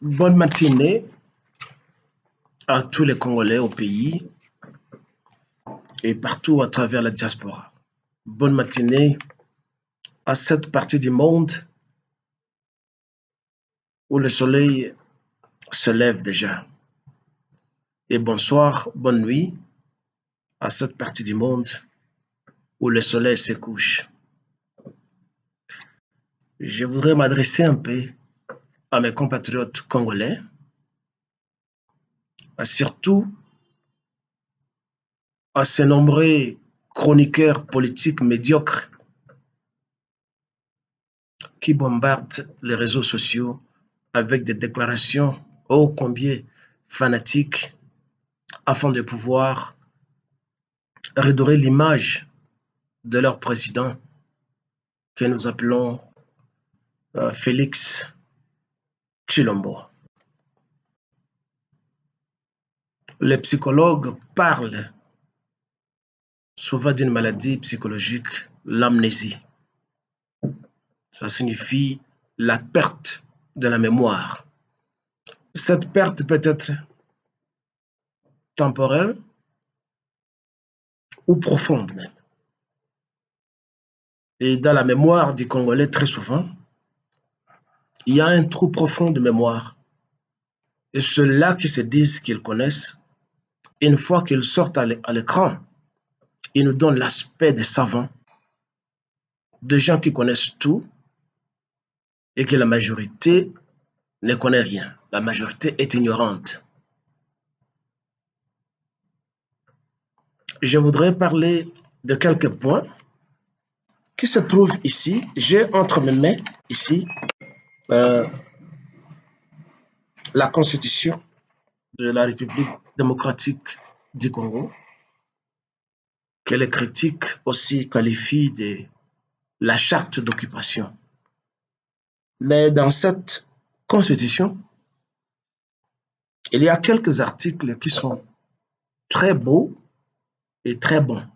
Bonne matinée à tous les Congolais au pays et partout à travers la diaspora. Bonne matinée à cette partie du monde où le soleil se lève déjà. Et bonsoir, bonne nuit à cette partie du monde où le soleil se couche. Je voudrais m'adresser un peu à mes compatriotes congolais, surtout à ces nombreux chroniqueurs politiques médiocres qui bombardent les réseaux sociaux avec des déclarations ô combien fanatiques afin de pouvoir redorer l'image de leur président que nous appelons Félix Tshilombo. Les psychologues parlent souvent d'une maladie psychologique, l'amnésie. Ça signifie la perte de la mémoire. Cette perte peut être temporaire ou profonde même. Et dans la mémoire du Congolais, très souvent, il y a un trou profond de mémoire. Et ceux-là qui se disent qu'ils connaissent, une fois qu'ils sortent à l'écran, ils nous donnent l'aspect des savants, de gens qui connaissent tout et que la majorité ne connaît rien. La majorité est ignorante. Je voudrais parler de quelques points qui se trouvent ici. J'ai entre mes mains ici la Constitution de la République démocratique du Congo, que les critiques aussi qualifient de la charte d'occupation. Mais dans cette Constitution, il y a quelques articles qui sont très beaux et très bons.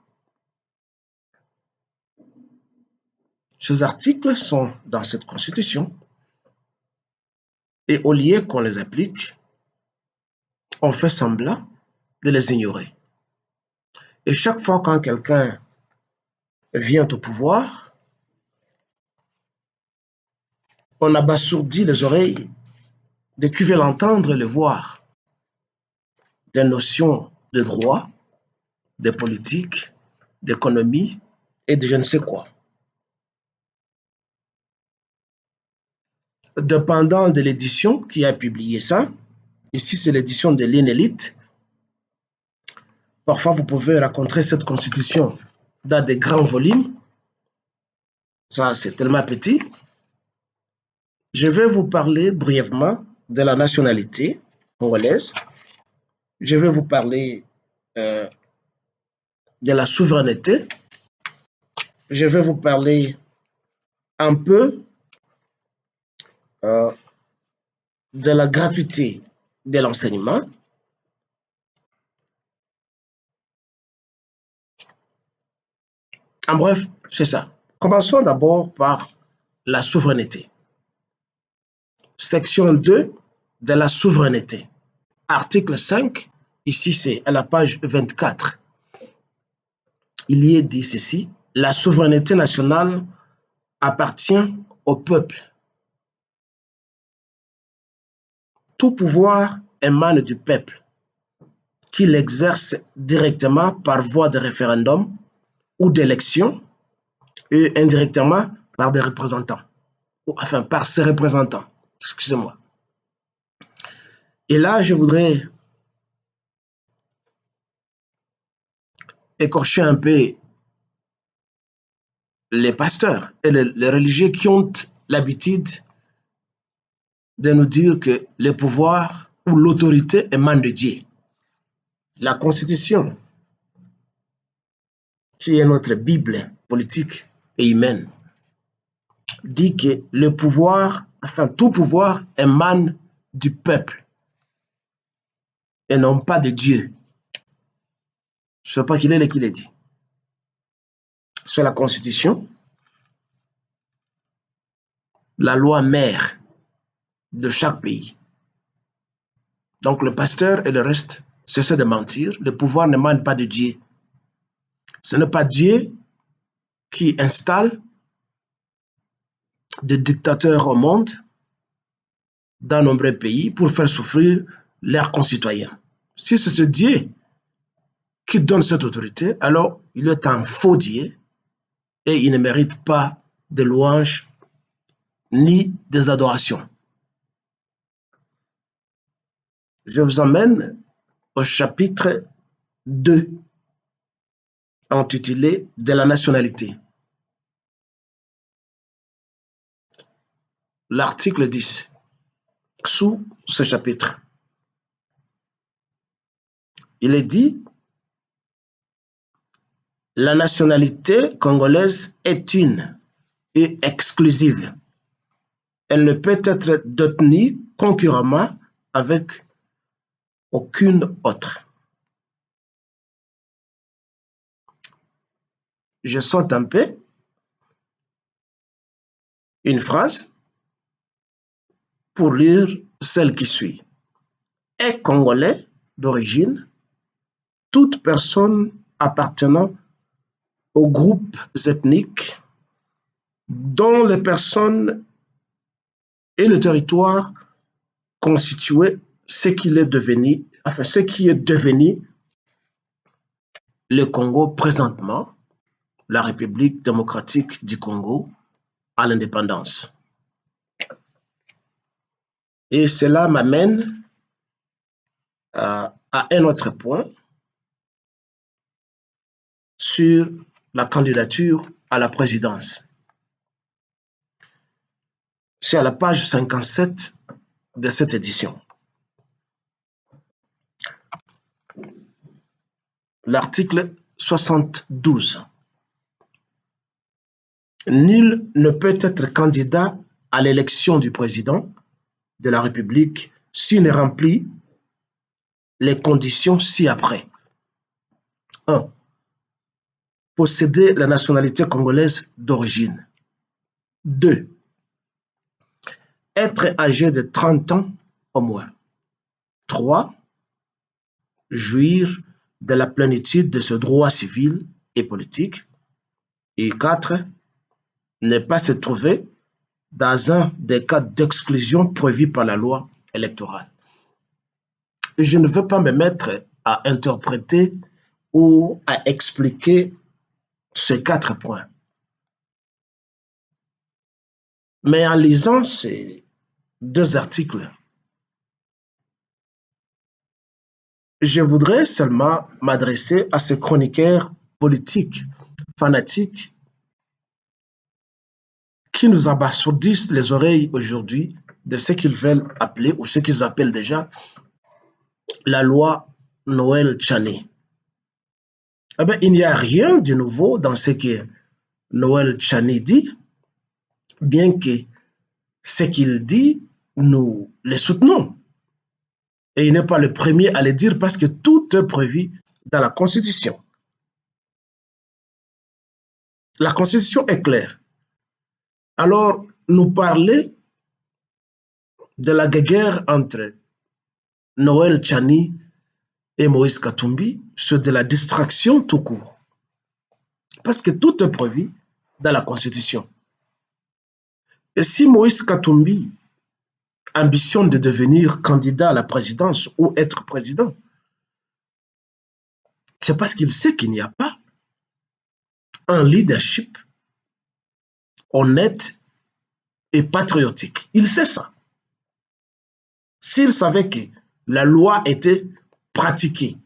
Ces articles sont dans cette Constitution et au lieu qu'on les applique, on fait semblant de les ignorer. Et chaque fois quand quelqu'un vient au pouvoir, on abasourdit les oreilles de qui veulent l'entendre et le voir. Des notions de droit, de politique, d'économie et de je ne sais quoi. Dépendant de l'édition qui a publié ça, ici c'est l'édition de l'Inélite, parfois vous pouvez rencontrer cette constitution dans des grands volumes, ça c'est tellement petit. Je vais vous parler brièvement de la nationalité congolaise, je vais vous parler de la souveraineté, je vais vous parler un peu de la gratuité de l'enseignement. En bref, c'est ça. Commençons d'abord par la souveraineté. Section 2 de la souveraineté. Article 5, ici c'est à la page 24. Il y est dit ceci, la souveraineté nationale appartient au peuple. Tout pouvoir émane du peuple, qui l'exerce directement par voie de référendum ou d'élection et indirectement par des représentants, enfin par ses représentants, excusez-moi. Et là, je voudrais écorcher un peu les pasteurs et les religieux qui ont l'habitude de nous dire que le pouvoir ou l'autorité émane de Dieu. La Constitution, qui est notre Bible politique et humaine, dit que le pouvoir, enfin tout pouvoir émane du peuple et non pas de Dieu. Je ne sais pas qui l'a dit. C'est la Constitution, la loi mère de chaque pays. Donc le pasteur et le reste cessent de mentir. Le pouvoir ne manque pas de Dieu. Ce n'est pas Dieu qui installe des dictateurs au monde, dans nombreux pays, pour faire souffrir leurs concitoyens. Si c'est ce Dieu qui donne cette autorité, alors il est un faux Dieu et il ne mérite pas de louanges ni des adorations. Je vous emmène au chapitre 2, intitulé « De la nationalité ». L'article 10, sous ce chapitre. Il est dit: la nationalité congolaise est une et exclusive. Elle ne peut être détenue concurremment avec aucune autre. Je saute un peu une phrase pour lire celle qui suit. Est congolais d'origine toute personne appartenant aux groupes ethniques dont les personnes et le territoire constituaient ce qui est devenu le Congo présentement, la République démocratique du Congo, à l'indépendance. Et cela m'amène à un autre point sur la candidature à la présidence. C'est à la page 57 de cette édition. L'article 72. Nul ne peut être candidat à l'élection du président de la République s'il ne remplit les conditions ci-après. 1. Posséder la nationalité congolaise d'origine. 2. Être âgé de 30 ans au moins. 3. Jouir de la plénitude de ses droits civils et politiques. Et 4. Ne pas se trouver dans un des cas d'exclusion prévus par la loi électorale. Je ne veux pas me mettre à interpréter ou à expliquer ces 4 points. Mais en lisant ces 2 articles, je voudrais seulement m'adresser à ces chroniqueurs politiques, fanatiques, qui nous abasourdissent les oreilles aujourd'hui de ce qu'ils veulent appeler, ou ce qu'ils appellent déjà, la loi Noël Tchani. Eh bien, il n'y a rien de nouveau dans ce que Noël Tchani dit, bien que ce qu'il dit, nous le soutenons. Et il n'est pas le premier à le dire parce que tout est prévu dans la Constitution. La Constitution est claire. Alors, nous parler de la guerre entre Noël Tchani et Moïse Katumbi, c'est de la distraction tout court. Parce que tout est prévu dans la Constitution. Et si Moïse Katumbi ambitionne de devenir candidat à la présidence ou être président, c'est parce qu'il sait qu'il n'y a pas un leadership honnête et patriotique. Il sait ça. S'il savait que la loi était pratiquée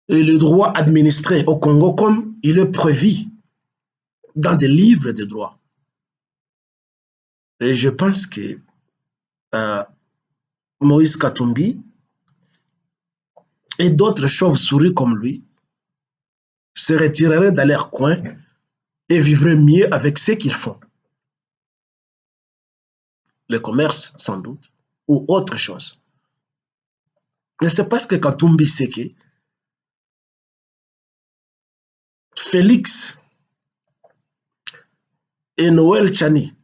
et le droit administré au Congo comme il est prévu dans des livres de droit, et je pense que Moïse Katumbi et d'autres chauves-souris comme lui se retireraient dans leur coin et vivraient mieux avec ce qu'ils font. Le commerce, sans doute, ou autre chose. Mais c'est parce que Katumbi sait que Félix et Noël Tchani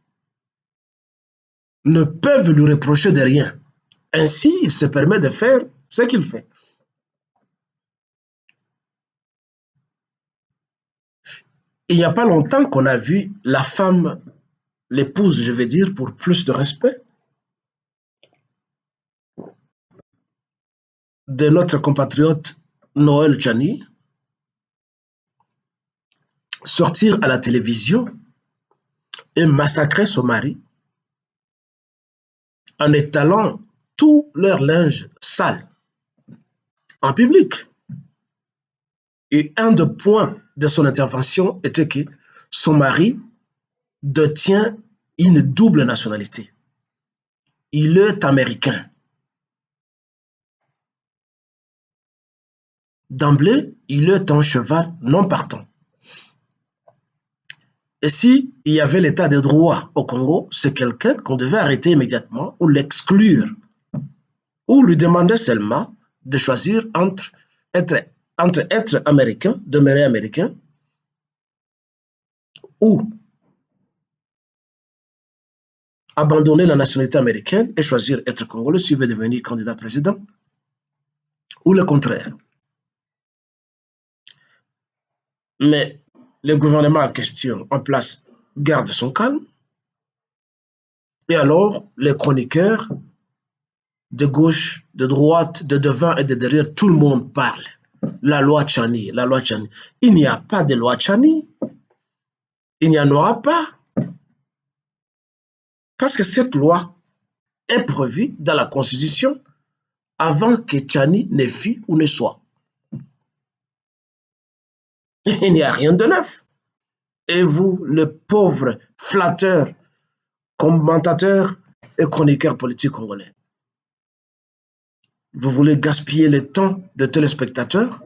ne peuvent lui reprocher de rien. Ainsi, il se permet de faire ce qu'il fait. Il n'y a pas longtemps qu'on a vu la femme, l'épouse, je vais dire, pour plus de respect, de notre compatriote Noël Tchani, sortir à la télévision et massacrer son mari en étalant tout leur linge sale en public. Et un des points de son intervention était que son mari détient une double nationalité. Il est américain. D'emblée, il est un cheval non partant. Et s'il y avait l'état de droit au Congo, c'est quelqu'un qu'on devait arrêter immédiatement ou l'exclure, ou lui demander seulement de choisir entre être américain, demeurer américain, ou abandonner la nationalité américaine et choisir être congolais s'il veut devenir candidat président, ou le contraire. Mais le gouvernement en question, en place, garde son calme, et alors les chroniqueurs de gauche, de droite, de devant et de derrière, tout le monde parle. La loi Tchani, la loi Tchani. Il n'y a pas de loi Tchani. Il n'y en aura pas. Parce que cette loi est prévue dans la Constitution avant que Tchani ne fût ou ne soit. Il n'y a rien de neuf. Et vous, le pauvre flatteur, commentateur et chroniqueur politique congolais, vous voulez gaspiller le temps de téléspectateurs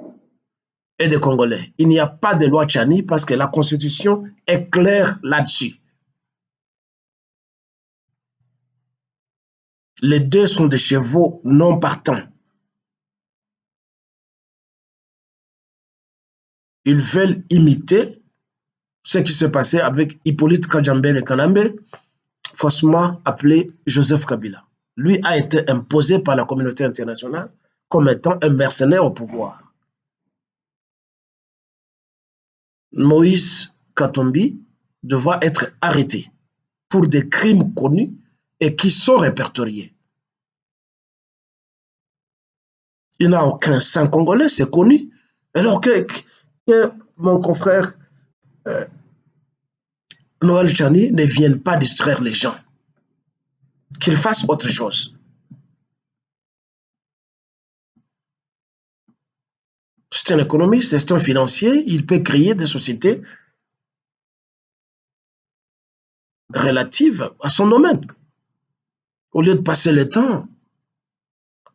et des Congolais. Il n'y a pas de loi Tchani parce que la Constitution est claire là-dessus. Les deux sont des chevaux non partants. Ils veulent imiter ce qui s'est passé avec Hippolyte Kajambele Kanambe, faussement appelé Joseph Kabila. Lui a été imposé par la communauté internationale comme étant un mercenaire au pouvoir. Moïse Katumbi devra être arrêté pour des crimes connus et qui sont répertoriés. Il n'a aucun sang congolais, c'est connu. Alors que mon confrère Noël Tchani ne vienne pas distraire les gens, qu'il fasse autre chose. C'est un économiste, c'est un financier, il peut créer des sociétés relatives à son domaine, au lieu de passer le temps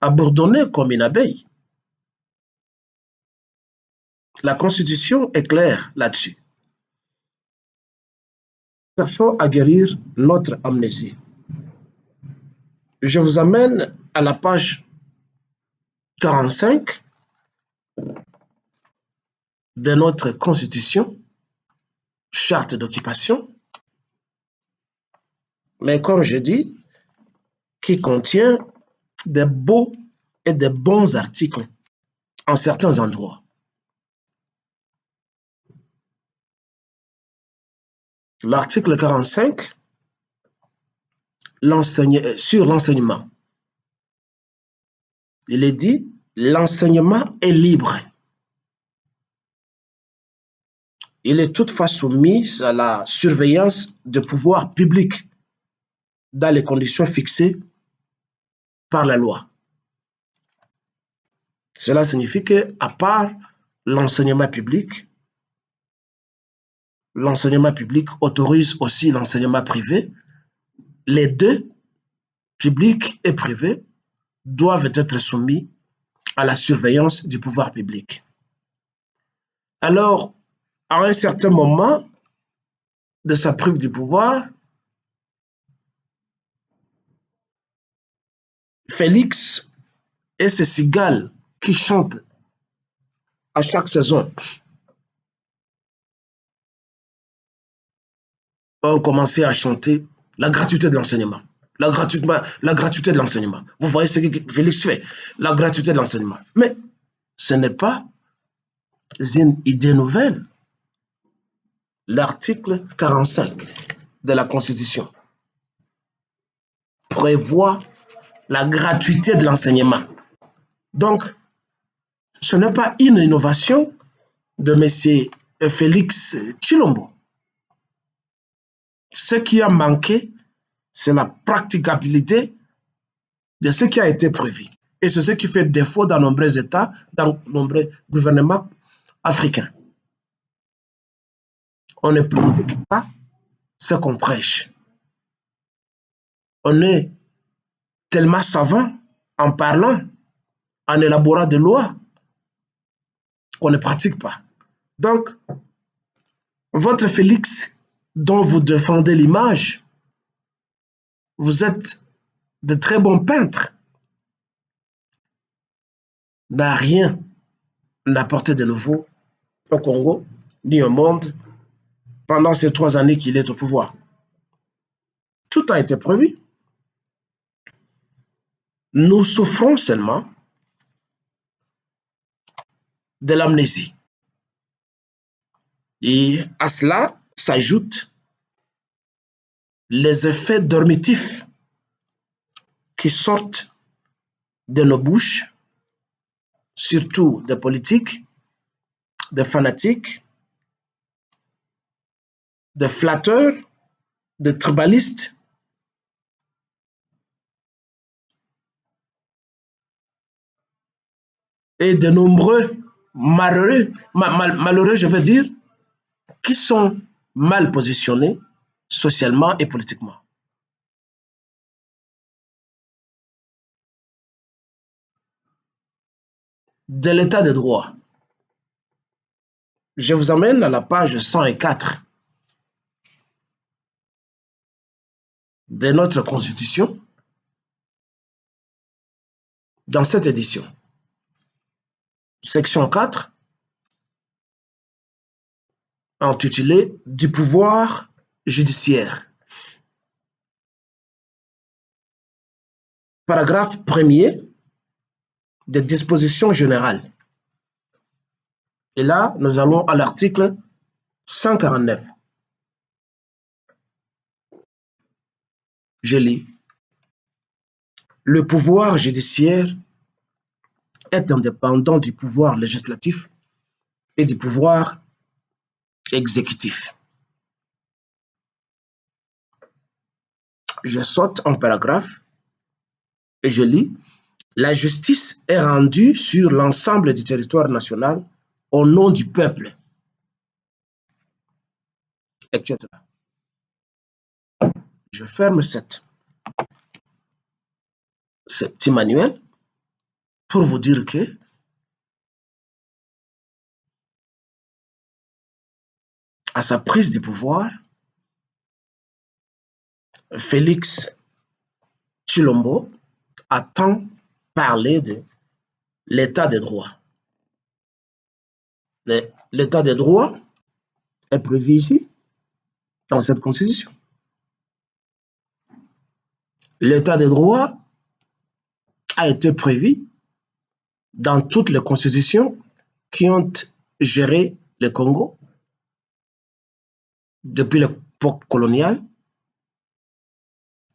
à bourdonner comme une abeille. La Constitution est claire là-dessus. Cherchons à guérir notre amnésie. Je vous amène à la page 45 de notre Constitution, charte d'occupation, mais comme je dis, qui contient des beaux et des bons articles en certains endroits. L'article 45 sur l'enseignement. Il est dit, l'enseignement est libre. Il est toutefois soumis à la surveillance du pouvoir public dans les conditions fixées par la loi. Cela signifie qu'à part l'enseignement public autorise aussi l'enseignement privé. Les deux, public et privé, doivent être soumis à la surveillance du pouvoir public. Alors, à un certain moment de sa prise du pouvoir, Félix et ses cigales qui chantent à chaque saison ont commencé à chanter la gratuité de l'enseignement. la gratuité de l'enseignement. Vous voyez ce que Félix fait, la gratuité de l'enseignement. Mais ce n'est pas une idée nouvelle. L'article 45 de la Constitution prévoit la gratuité de l'enseignement. Donc, ce n'est pas une innovation de M. Félix Tshilombo. Ce qui a manqué, c'est la praticabilité de ce qui a été prévu. Et c'est ce qui fait défaut dans nombreux États, dans nombreux gouvernements africains. On ne pratique pas ce qu'on prêche. On est tellement savant en parlant, en élaborant des lois, qu'on ne pratique pas. Donc, votre Félix, dont vous défendez l'image, vous êtes de très bons peintres, n'a rien apporté de nouveau au Congo, ni au monde, pendant ces 3 années qu'il est au pouvoir. Tout a été prévu. Nous souffrons seulement de l'amnésie. Et à cela s'ajoutent les effets dormitifs qui sortent de nos bouches, surtout des politiques, des fanatiques, des flatteurs, des tribalistes, et de nombreux malheureux, je veux dire, qui sont mal positionnés socialement et politiquement. De l'état de droit, je vous emmène à la page 104 de notre Constitution, dans cette édition. Section 4, intitulée « Du pouvoir judiciaire ». Paragraphe 1er des dispositions générales. Et là, nous allons à l'article 149. Je lis. Le pouvoir judiciaire est indépendant du pouvoir législatif et du pouvoir exécutif. Je saute un paragraphe et je lis. La justice est rendue sur l'ensemble du territoire national au nom du peuple, etc. Je ferme ce petit manuel pour vous dire que à sa prise du pouvoir, Félix Tshilombo a tant parlé de l'état des droits. L'état des droits est prévu ici, dans cette constitution. L'état des droits a été prévu dans toutes les constitutions qui ont géré le Congo depuis l'époque coloniale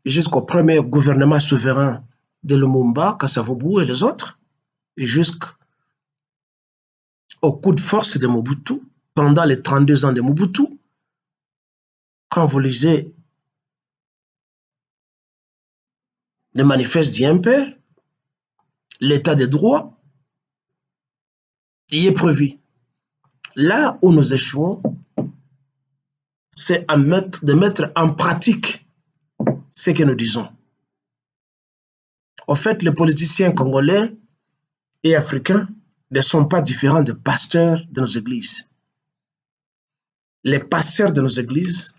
jusqu'au premier gouvernement souverain de Lumumba, Kasavubu et les autres, et jusqu'au coup de force de Mobutu, pendant les 32 ans de Mobutu. Quand vous lisez le manifeste du MPR, l'état des droits y est prévu. Là où nous échouons, c'est de mettre en pratique ce que nous disons. En fait, les politiciens congolais et africains ne sont pas différents des pasteurs de nos églises. Les pasteurs de nos églises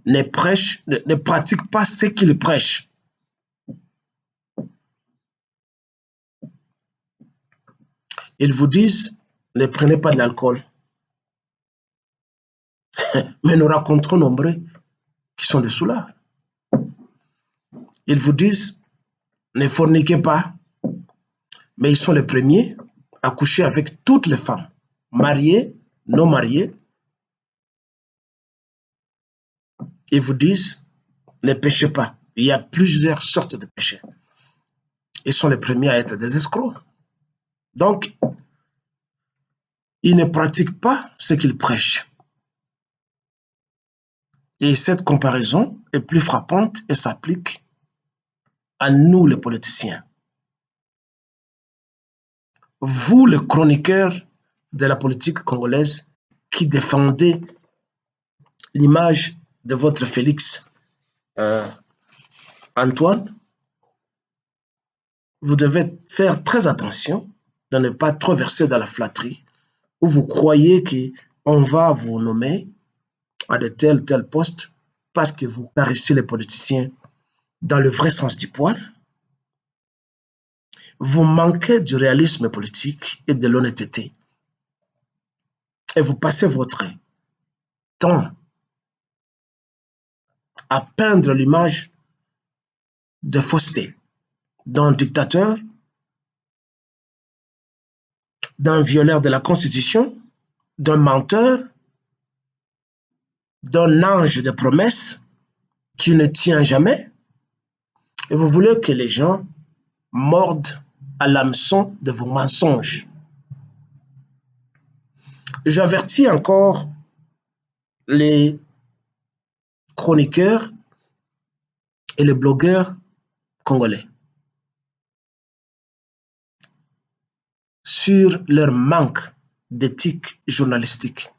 ne pratiquent pas ce qu'ils prêchent. Ils vous disent, ne prenez pas de l'alcool. Mais nous rencontrons nombreux qui sont dessous là. Ils vous disent, ne forniquez pas, mais ils sont les premiers à coucher avec toutes les femmes, mariées, non mariées. Ils vous disent, ne péchez pas. Il y a plusieurs sortes de péchés. Ils sont les premiers à être des escrocs. Donc, ils ne pratiquent pas ce qu'ils prêchent. Et cette comparaison est plus frappante et s'applique à nous, les politiciens. Vous, les chroniqueurs de la politique congolaise, qui défendez l'image de votre Félix Antoine, vous devez faire très attention de ne pas trop verser dans la flatterie où vous croyez qu'on va vous nommer à de tels postes parce que vous caressez les politiciens dans le vrai sens du poil. Vous manquez du réalisme politique et de l'honnêteté. Et vous passez votre temps à peindre l'image de fausseté d'un dictateur, d'un violeur de la Constitution, d'un menteur, d'un ange de promesses qui ne tient jamais. Et vous voulez que les gens mordent à l'hameçon de vos mensonges. J'avertis encore les chroniqueurs et les blogueurs congolais sur leur manque d'éthique journalistique.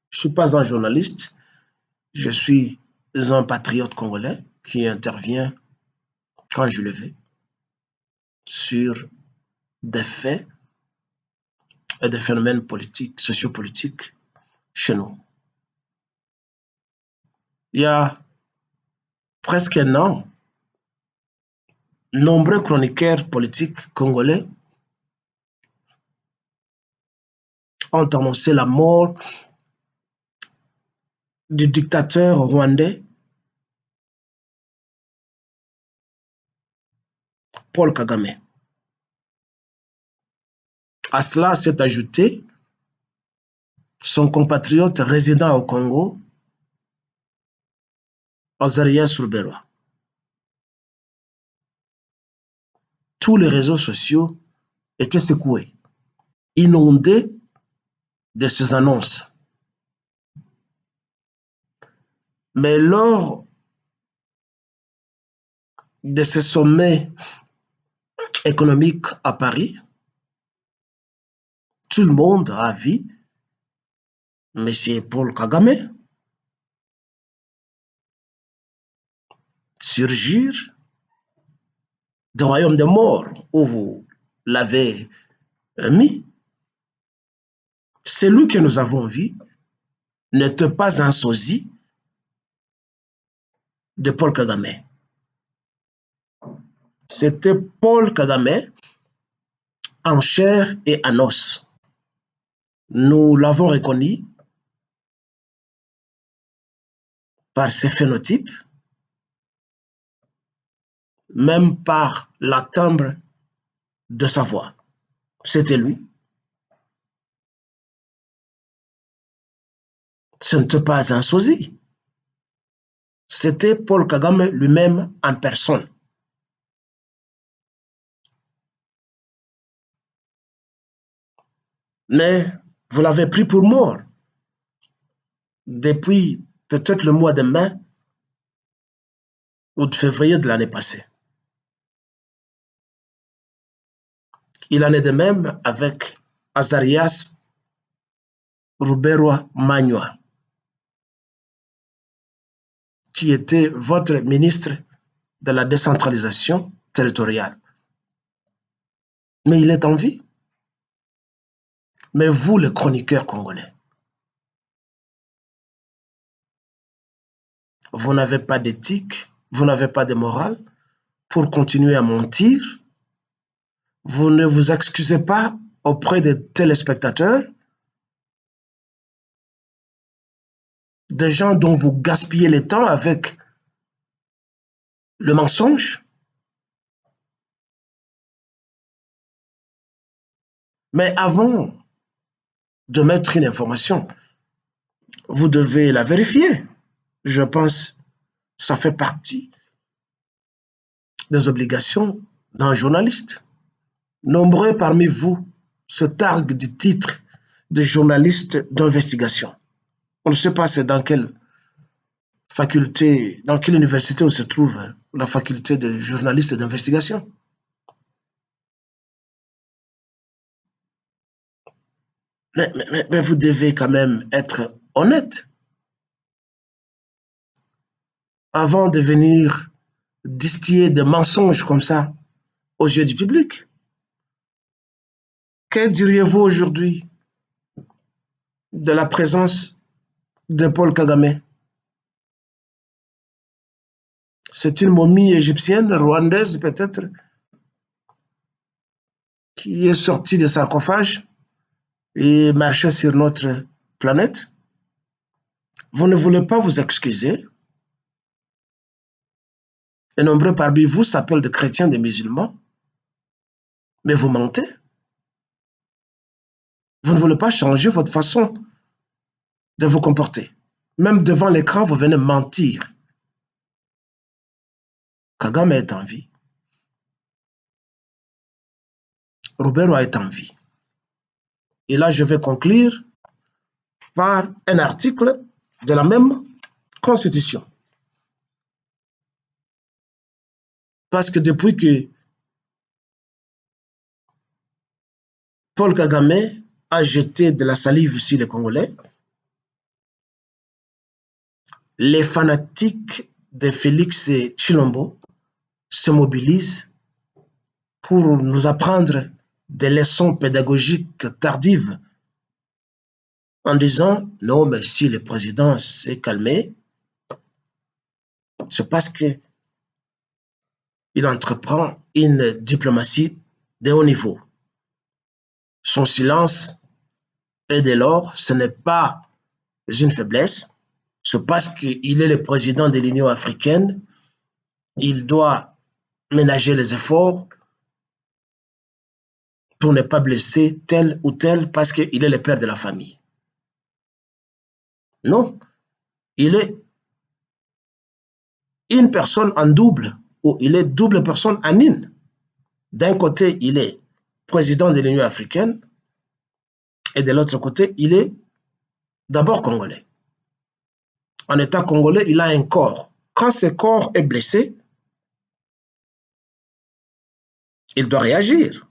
Je ne suis pas un journaliste, je suis un patriote congolais qui intervient quand je le veux sur des faits et des phénomènes politiques, sociopolitiques chez nous. Il y a presque un an, nombreux chroniqueurs politiques congolais ont annoncé la mort du dictateur rwandais Paul Kagame. À cela s'est ajouté son compatriote résident au Congo, Azarias Ruberwa. Tous les réseaux sociaux étaient secoués, inondés de ces annonces. Mais lors de ce sommet économique à Paris, tout le monde a vu M. Paul Kagame surgir du royaume des morts où vous l'avez mis. Celui que nous avons vu n'était pas un sosie de Paul Kagame. C'était Paul Kagame en chair et en os. Nous l'avons reconnu par ses phénotypes, même par la timbre de sa voix. C'était lui. Ce n'était pas un sosie. C'était Paul Kagame lui-même en personne. Mais vous l'avez pris pour mort depuis peut-être le mois de mai ou de février de l'année passée. Il en est de même avec Azarias Ruberwa Manywa, qui était votre ministre de la décentralisation territoriale. Mais il est en vie. Mais vous, les chroniqueurs congolais, vous n'avez pas d'éthique, vous n'avez pas de morale pour continuer à mentir. Vous ne vous excusez pas auprès des téléspectateurs, des gens dont vous gaspillez le temps avec le mensonge. Mais avant de mettre une information, vous devez la vérifier. Je pense que ça fait partie des obligations d'un journaliste. Nombreux parmi vous se targuent du titre de journaliste d'investigation. On ne sait pas c'est dans quelle faculté, dans quelle université où se trouve la faculté de journaliste d'investigation. Mais vous devez quand même être honnête avant de venir distiller des mensonges comme ça aux yeux du public. Que diriez-vous aujourd'hui de la présence de Paul Kagame? C'est une momie égyptienne, rwandaise peut-être, qui est sortie du sarcophage et marchait sur notre planète. Vous ne voulez pas vous excuser. Et nombreux parmi vous s'appellent des chrétiens, des musulmans, mais vous mentez. Vous ne voulez pas changer votre façon de vous comporter. Même devant l'écran, vous venez mentir. Kagame est en vie. Roberto est en vie. Et là, je vais conclure par un article de la même constitution. Parce que depuis que Paul Kagame a jeté de la salive sur les Congolais, les fanatiques de Félix Tshilombo se mobilisent pour nous apprendre des leçons pédagogiques tardives en disant non, mais si le président s'est calmé, c'est parce qu'il entreprend une diplomatie de haut niveau. Son silence est dès lors, ce n'est pas une faiblesse, c'est parce qu'il est le président de l'Union africaine, il doit ménager les efforts pour ne pas blesser tel ou tel parce qu'il est le père de la famille. Non, il est une personne en double, ou il est double personne en une. D'un côté, il est président de l'Union africaine, et de l'autre côté, il est d'abord congolais. En état congolais, il a un corps. Quand ce corps est blessé, il doit réagir.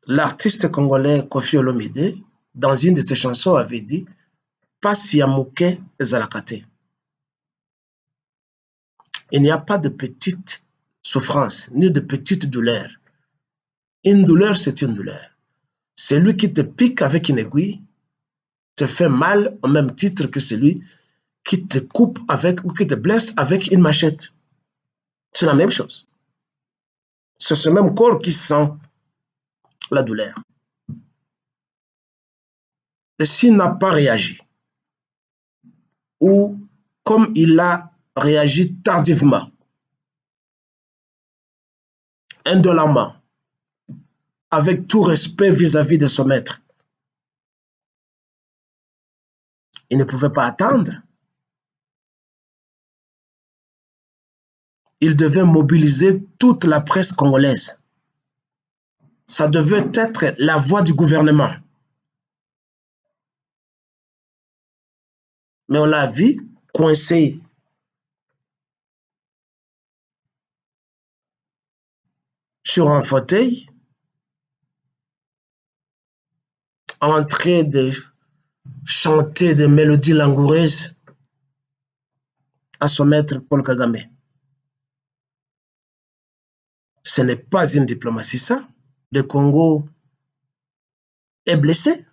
L'artiste congolais Koffi Olomide, dans une de ses chansons, avait dit « Pasi ya moke ezalaka te ». Il n'y a pas de petite souffrance, ni de petite douleur. Une douleur, c'est une douleur. Celui qui te pique avec une aiguille te fait mal au même titre que celui qui te coupe avec ou qui te blesse avec une machette. C'est la même chose. C'est ce même corps qui sent la douleur. Et s'il n'a pas réagi, ou comme il a réagi tardivement, indolemment, avec tout respect vis-à-vis de son maître, il ne pouvait pas attendre. Il devait mobiliser toute la presse congolaise. Ça devait être la voix du gouvernement. Mais on l'a vu coincé sur un fauteuil, en train de chanter des mélodies langoureuses à son maître Paul Kagame. Ce n'est pas une diplomatie, ça. Le Congo est blessé.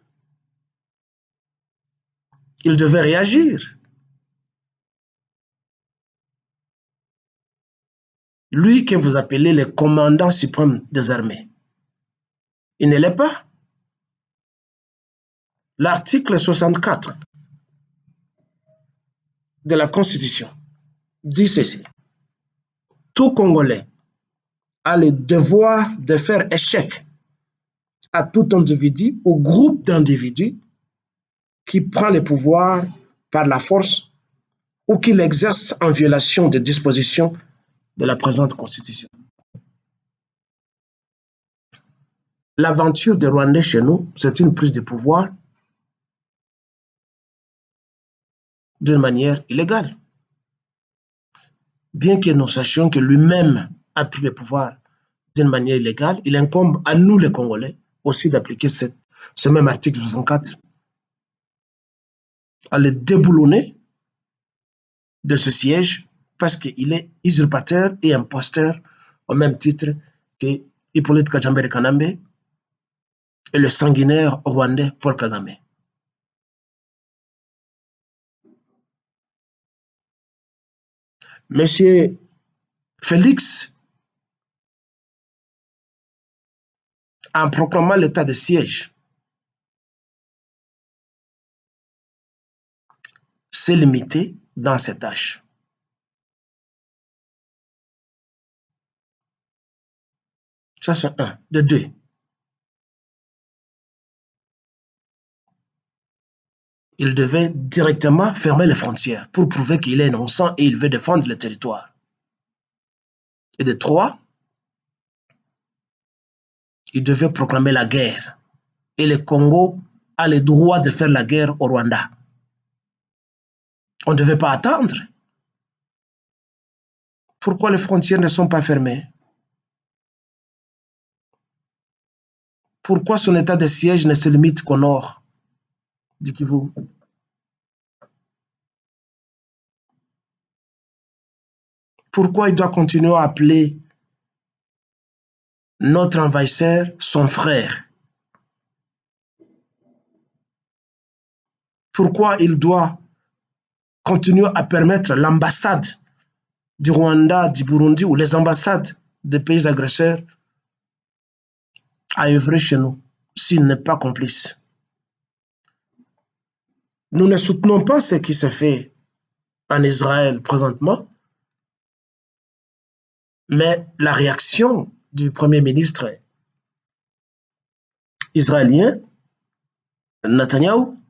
Il devait réagir. Lui que vous appelez le commandant suprême des armées, il ne l'est pas. L'article 64 de la Constitution dit ceci. tout Congolais a le devoir de faire échec à tout individu ou groupe d'individus qui prend le pouvoir par la force ou qui l'exerce en violation des dispositions de la présente Constitution. L'aventure des Rwandais chez nous, c'est une prise de pouvoir d'une manière illégale. Bien que nous sachions que lui-même a pris le pouvoir d'une manière illégale, il incombe à nous les Congolais aussi d'appliquer ce même article 64, à le déboulonner de ce siège parce qu'il est usurpateur et imposteur au même titre que Hippolyte Kajambere Kanambe et le sanguinaire rwandais Paul Kagame. Monsieur Félix, en proclamant l'état de siège, s'est limité dans ses tâches. Ça, c'est un. De deux, il devait directement fermer les frontières pour prouver qu'il est innocent et il veut défendre le territoire. Et de trois, il devait proclamer la guerre. Et le Congo a le droit de faire la guerre au Rwanda. On ne devait pas attendre. Pourquoi les frontières ne sont pas fermées? Pourquoi son état de siège ne se limite qu'au nord du Kivu? Pourquoi il doit continuer à appeler notre envahisseur son frère? Pourquoi il doit continuer à permettre l'ambassade du Rwanda, du Burundi ou les ambassades des pays agresseurs à œuvrer chez nous s'il n'est pas complice? Nous ne soutenons pas ce qui se fait en Israël présentement, mais la réaction du Premier ministre israélien, Netanyahou,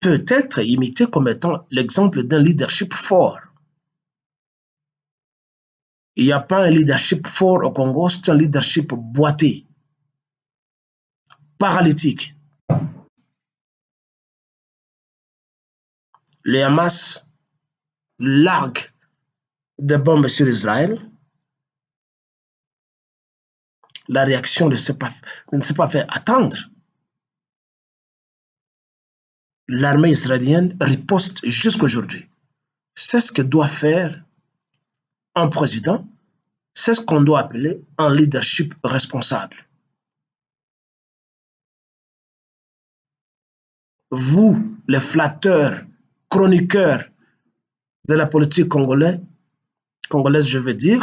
peut être imité comme étant l'exemple d'un leadership fort. Il n'y a pas un leadership fort au Congo, c'est un leadership boité, paralytique. Le Hamas largue des bombes sur Israël. La réaction ne s'est pas fait attendre. L'armée israélienne riposte jusqu'aujourd'hui. C'est ce que doit faire un président, c'est ce qu'on doit appeler un leadership responsable. Vous, les flatteurs, chroniqueurs de la politique congolaise, je veux dire,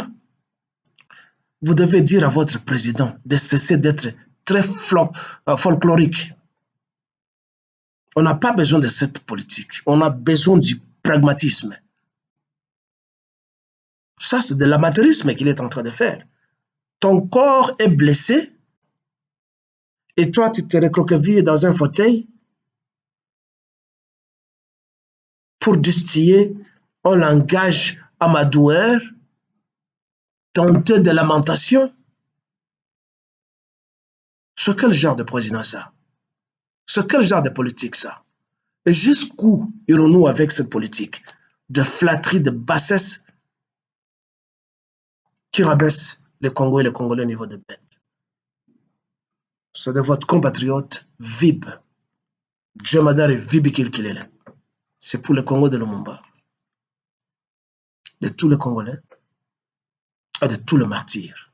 vous devez dire à votre président de cesser d'être très folklorique. On n'a pas besoin de cette politique, on a besoin du pragmatisme. Ça, c'est de l'amateurisme qu'il est en train de faire. Ton corps est blessé et toi, tu te recroquevilles dans un fauteuil pour distiller un langage amadoueur, teinté de lamentation. C'est quel genre de président ça? C'est quel genre de politique ça? Et jusqu'où irons-nous avec cette politique de flatterie, de bassesse qui rabaisse les Congolais et les Congolais au niveau de bête? C'est de votre compatriote Vib, Djemadari Vibi Kilkilele. C'est pour le Congo de Lumumba, de tous les Congolais et de tous les martyrs.